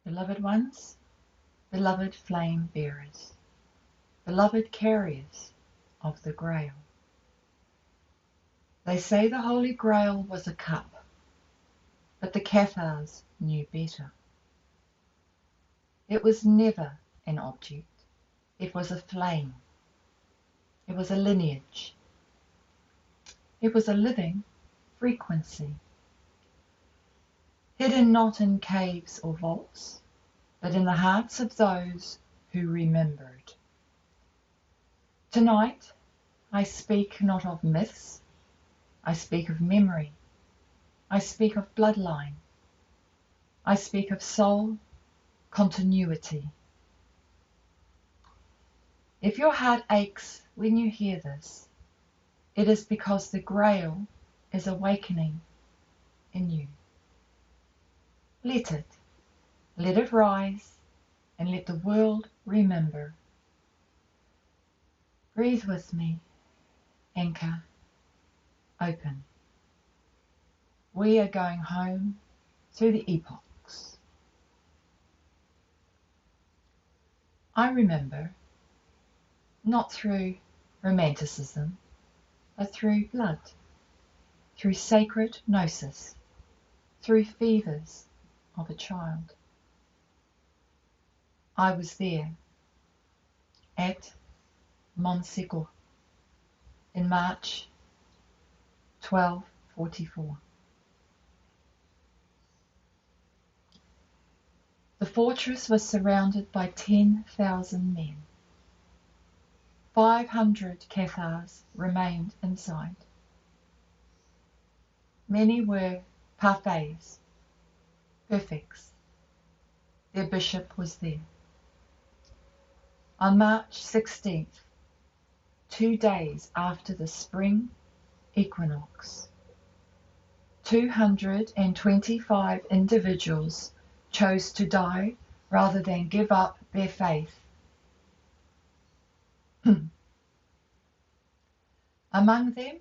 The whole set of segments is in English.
Beloved ones, beloved flame bearers, beloved carriers of the Grail. They say the Holy Grail was a cup, but the Cathars knew better. It was never an object, it was a flame. It was a lineage. It was a living frequency, hidden not in caves or vaults, but in the hearts of those who remembered. Tonight, I speak not of myths, I speak of memory, I speak of bloodline, I speak of soul continuity. If your heart aches when you hear this, it is because the Grail is awakening in you. Let it rise, and let the world remember. Breathe with me, anchor, open. We are going home through the epochs. I remember, not through romanticism, but through blood, through sacred gnosis, through fevers of a child. I was there at Montségur in March 1244. The fortress was surrounded by 10,000 men. 500 Cathars remained inside. Many were parfaits, perfects. Their bishop was there. On March 16th, 2 days after the spring equinox, 225 individuals chose to die rather than give up their faith. Among them,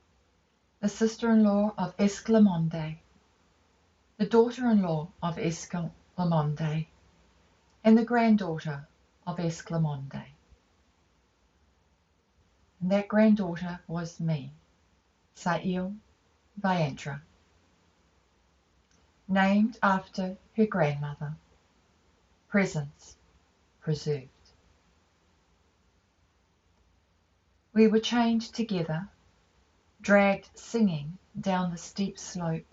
the sister-in-law of Esclarmonde, the daughter-in-law of Esclarmonde, and the granddaughter of Esclarmonde. And that granddaughter was me, Sael'Viantra, named after her grandmother, presence preserved. We were chained together, dragged singing down the steep slope,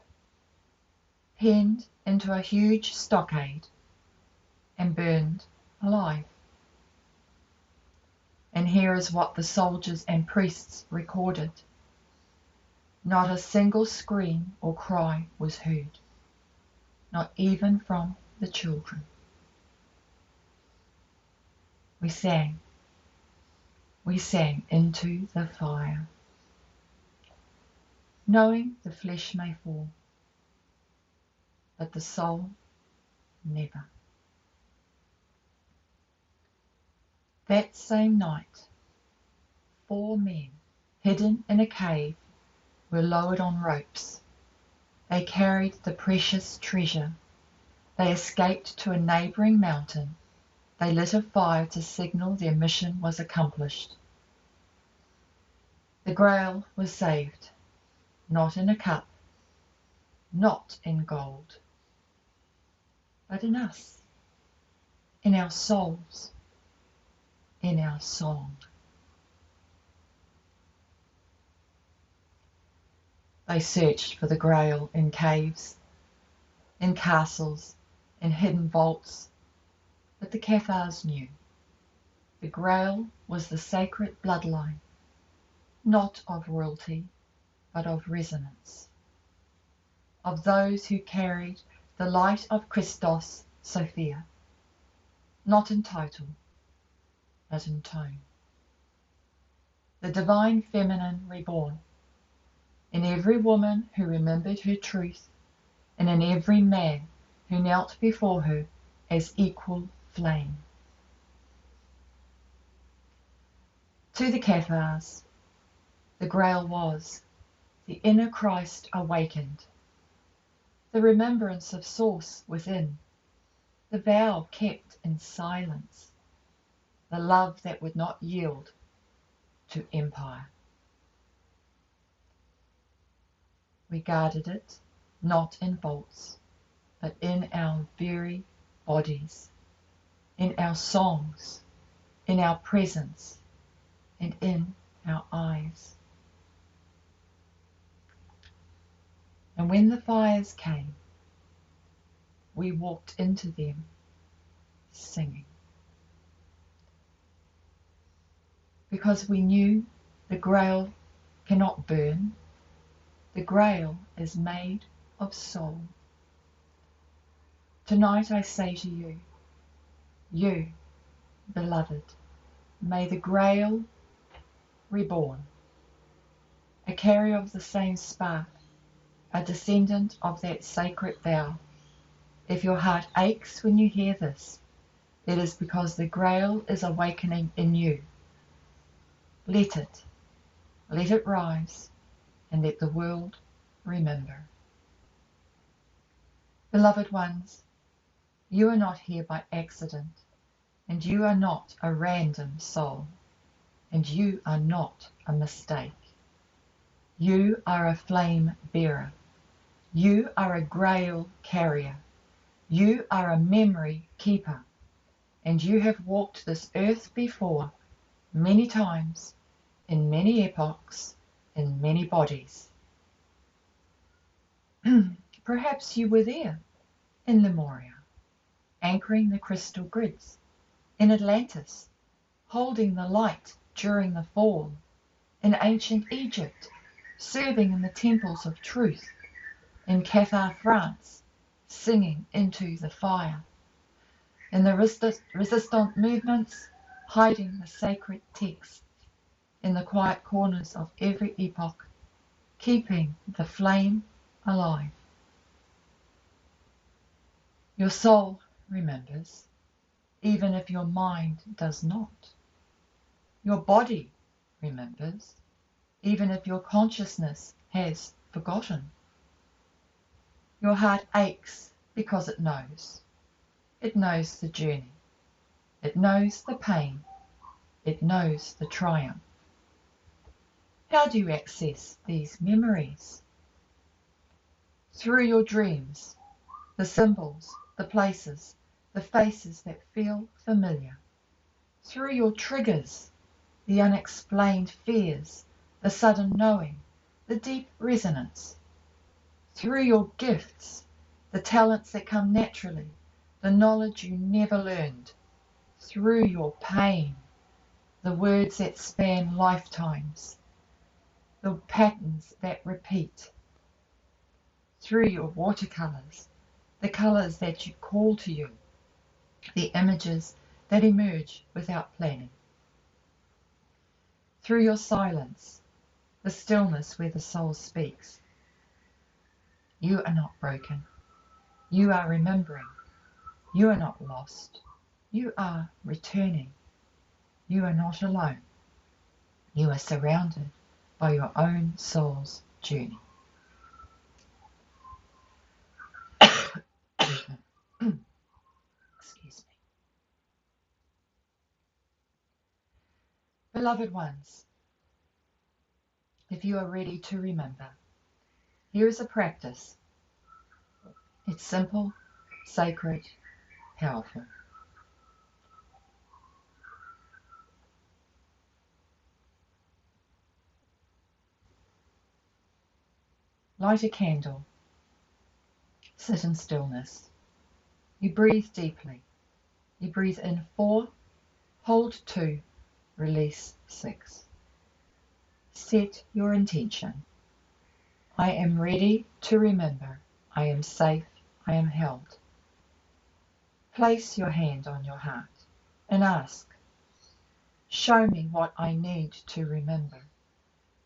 penned into a huge stockade, and burned alive. And here is what the soldiers and priests recorded. Not a single scream or cry was heard, not even from the children. We sang into the fire, knowing the flesh may fall, but the soul never. That same night, 4 men, hidden in a cave, were lowered on ropes. They carried the precious treasure. They escaped to a neighbouring mountain. They lit a fire to signal their mission was accomplished. The Grail was saved, not in a cup, not in gold, but in us, in our souls, in our song. They searched for the Grail in caves, in castles, in hidden vaults, but the Cathars knew. The Grail was the sacred bloodline, not of royalty, but of resonance, of those who carried the light of Christos Sophia, not in title, but in tone. The divine feminine reborn, in every woman who remembered her truth, and in every man who knelt before her as equal flame. To the Cathars, the Grail was the inner Christ awakened, the remembrance of source within, the vow kept in silence, the love that would not yield to empire. We guarded it, not in vaults, but in our very bodies, in our songs, in our presence, and in our eyes. And when the fires came, we walked into them singing. Because we knew the Grail cannot burn. The Grail is made of soul. Tonight I say to you, you, beloved, may the Grail reborn, a carrier of the same spark, a descendant of that sacred vow. If your heart aches when you hear this, it is because the Grail is awakening in you. Let it rise, and let the world remember. Beloved ones, you are not here by accident, and you are not a random soul, and you are not a mistake. You are a flame bearer. You are a Grail carrier. You are a memory keeper, and you have walked this earth before many times, in many epochs, in many bodies. Perhaps you were there in Lemuria, anchoring the crystal grids, in Atlantis, holding the light during the fall, in ancient Egypt, serving in the temples of truth, in Cathar France, singing into the fire, in the resistant movements, hiding the sacred texts, in the quiet corners of every epoch, keeping the flame alive. Your soul remembers, even if your mind does not. Your body remembers, even if your consciousness has forgotten. Your heart aches because it knows. It knows the journey. It knows the pain. It knows the triumph. How do you access these memories? Through your dreams, the symbols, the places, the faces that feel familiar. Through your triggers, the unexplained fears, the sudden knowing, the deep resonance. Through your gifts, the talents that come naturally, the knowledge you never learned. Through your pain, the words that span lifetimes, the patterns that repeat. Through your watercolors, the colors that you call to you, the images that emerge without planning. Through your silence, the stillness where the soul speaks. You are not broken. You are remembering. You are not lost. You are returning. You are not alone. You are surrounded by your own soul's journey. Excuse me. Beloved ones, if you are ready to remember, here is a practice. It's simple, sacred, powerful. Light a candle. Sit in stillness. You breathe deeply. You breathe in 4, hold 2, release 6. Set your intention. I am ready to remember. I am safe. I am held. Place your hand on your heart and ask, show me what I need to remember.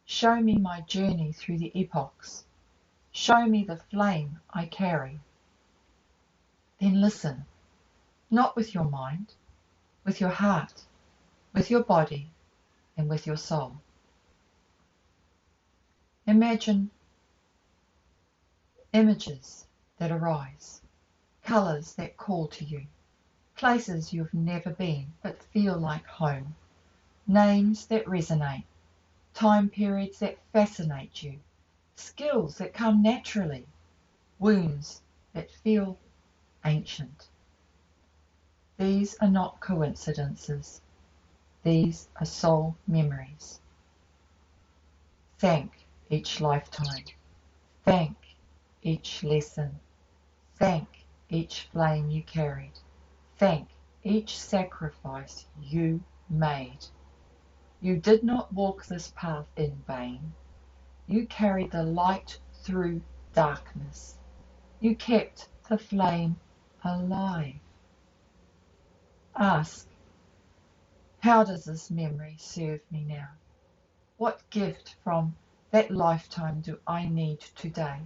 Show me my journey through the epochs. Show me the flame I carry. Then listen, not with your mind, with your heart, with your body, and with your soul. Imagine images that arise, colors that call to you, places you've never been but feel like home, names that resonate, time periods that fascinate you, skills that come naturally, wounds that feel ancient. These are not coincidences. These are soul memories. Thank each lifetime. Thank each lesson. Thank each flame you carried. Thank each sacrifice you made. You did not walk this path in vain. You carried the light through darkness. You kept the flame alive. Ask, how does this memory serve me now? What gift from that lifetime do I need today?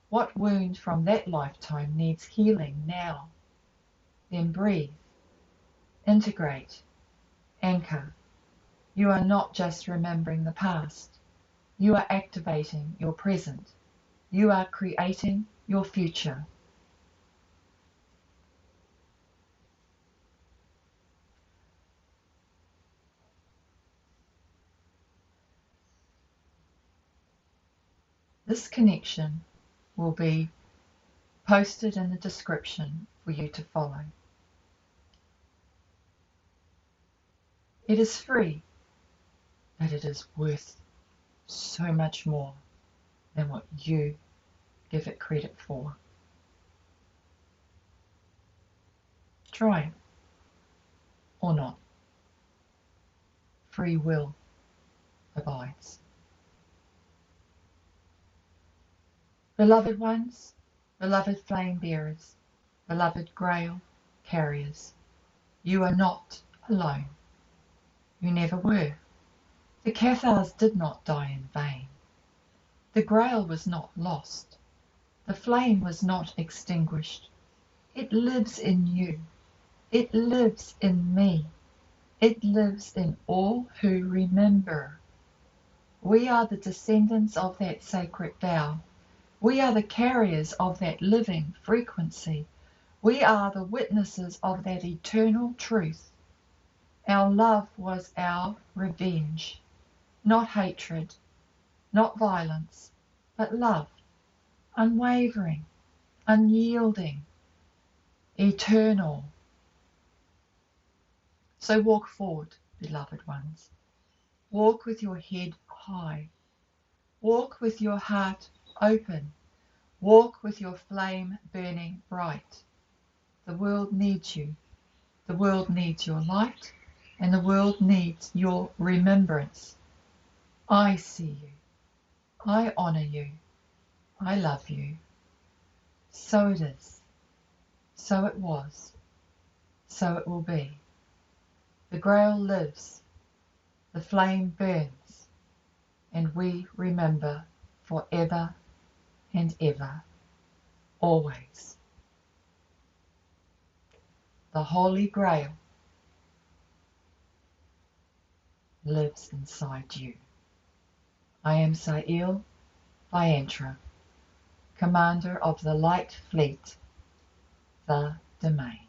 What wound from that lifetime needs healing now? Then breathe, integrate, anchor. You are not just remembering the past. You are activating your present. You are creating your future. This connection will be posted in the description for you to follow. It is free, but it is worth so much more than what you give it credit for. Try it or not. Free will abides. Beloved ones, beloved flame bearers, beloved Grail carriers, you are not alone. You never were. The Cathars did not die in vain. The Grail was not lost. The flame was not extinguished. It lives in you. It lives in me. It lives in all who remember. We are the descendants of that sacred vow. We are the carriers of that living frequency. We are the witnesses of that eternal truth. Our love was our revenge, not hatred, not violence, but love, unwavering, unyielding, eternal. So walk forward, beloved ones. Walk with your head high. Walk with your heart open. Walk with your flame burning bright. The world needs you. The world needs your light, and the world needs your remembrance. I see you. I honor you. I love you. So it is. So it was. So it will be. The Grail lives. The flame burns. And we remember forever and ever, always. The Holy Grail lives inside you. I am Sael'Viantra, Commander of the Light Fleet, the Domain.